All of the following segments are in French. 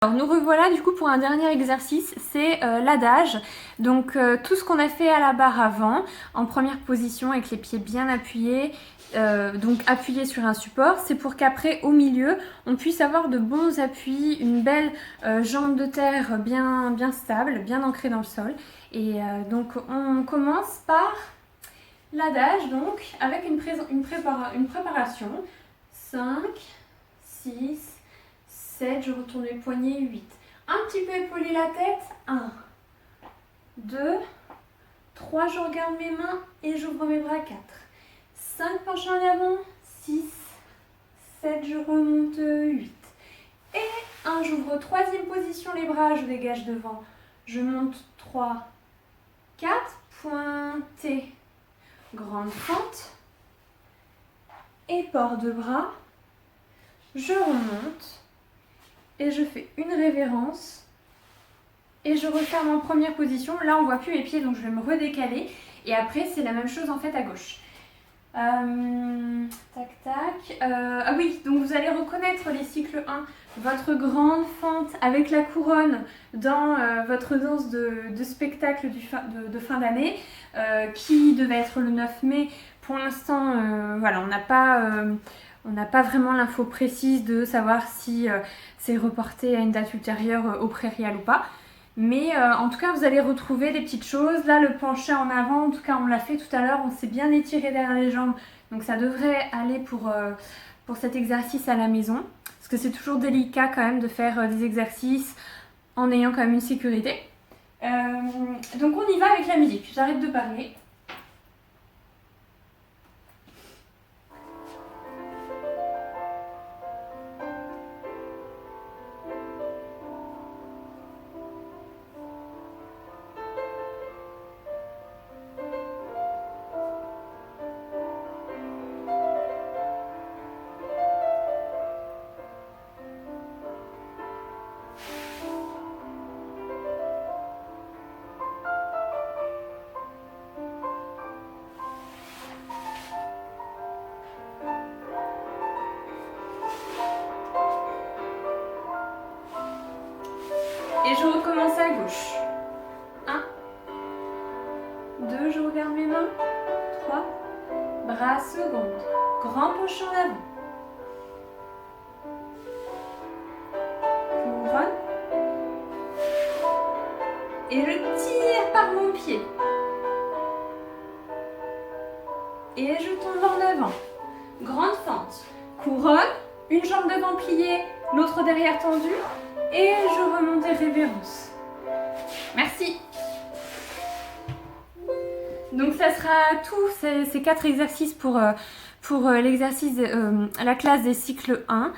Alors nous revoilà du coup pour un dernier exercice, c'est l'adage. Donc tout ce qu'on a fait à la barre avant, en première position avec les pieds bien appuyés, donc appuyés sur un support, c'est pour qu'après au milieu on puisse avoir de bons appuis, une belle jambe de terre bien stable, bien ancrée dans le sol. Et donc on commence par l'adage donc avec une préparation. 5, 6, 7, je retourne les poignets, 8. Un petit peu épauler la tête. 1, 2, 3, je regarde mes mains et j'ouvre mes bras. 4, 5, penche en avant. 6, 7, je remonte. 8. Et 1, j'ouvre troisième position, les bras, je dégage devant. Je monte. 3, 4, pointé. Grande fente. Et port de bras. Je remonte. Et je fais une révérence et je referme en première position. Là on voit plus mes pieds donc je vais me redécaler et après c'est la même chose en fait à gauche. Tac tac. Ah oui, donc vous allez reconnaître les cycles 1, votre grande fente avec la couronne dans votre danse de spectacle de fin d'année qui devait être le 9 mai. Pour l'instant, voilà, on n'a pas vraiment l'info précise de savoir si c'est reporté à une date ultérieure au Prairial ou pas. Mais en tout cas, vous allez retrouver des petites choses. Là, le penché en avant, en tout cas, on l'a fait tout à l'heure. On s'est bien étiré derrière les jambes. Donc ça devrait aller pour cet exercice à la maison. Parce que c'est toujours délicat quand même de faire des exercices en ayant quand même une sécurité. Donc on y va avec la musique. J'arrête de parler. Et je recommence à gauche. 1, 2, je regarde mes mains. 3, bras seconde. Grand penchant en avant. Couronne. Et je tire par mon pied. Et je tombe en avant. Grande fente. Couronne. Une jambe devant pliée, l'autre derrière tendue. Et je remonte et révérence. Merci. Donc ça sera tous ces 4 exercices pour l'exercice, la classe des cycles 1.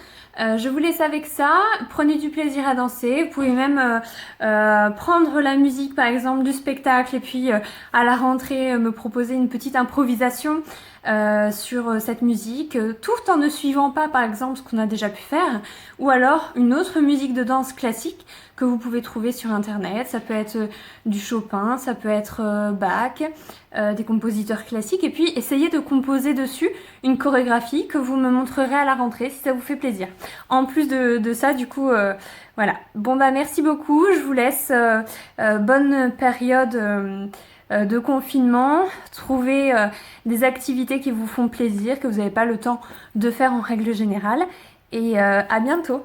Je vous laisse avec ça. Prenez du plaisir à danser. Vous pouvez même prendre la musique par exemple du spectacle et puis à la rentrée me proposer une petite improvisation sur cette musique, tout en ne suivant pas par exemple ce qu'on a déjà pu faire, ou alors une autre musique de danse classique que vous pouvez trouver sur internet. Ça peut être du Chopin, ça peut être Bach, des compositeurs classiques, et puis essayez de composer dessus une chorégraphie que vous me montrerez à la rentrée si ça vous fait plaisir. En plus de ça, du coup, voilà. Bon bah merci beaucoup, je vous laisse. Bonne période de confinement, trouvez des activités qui vous font plaisir, que vous n'avez pas le temps de faire en règle générale, et à bientôt.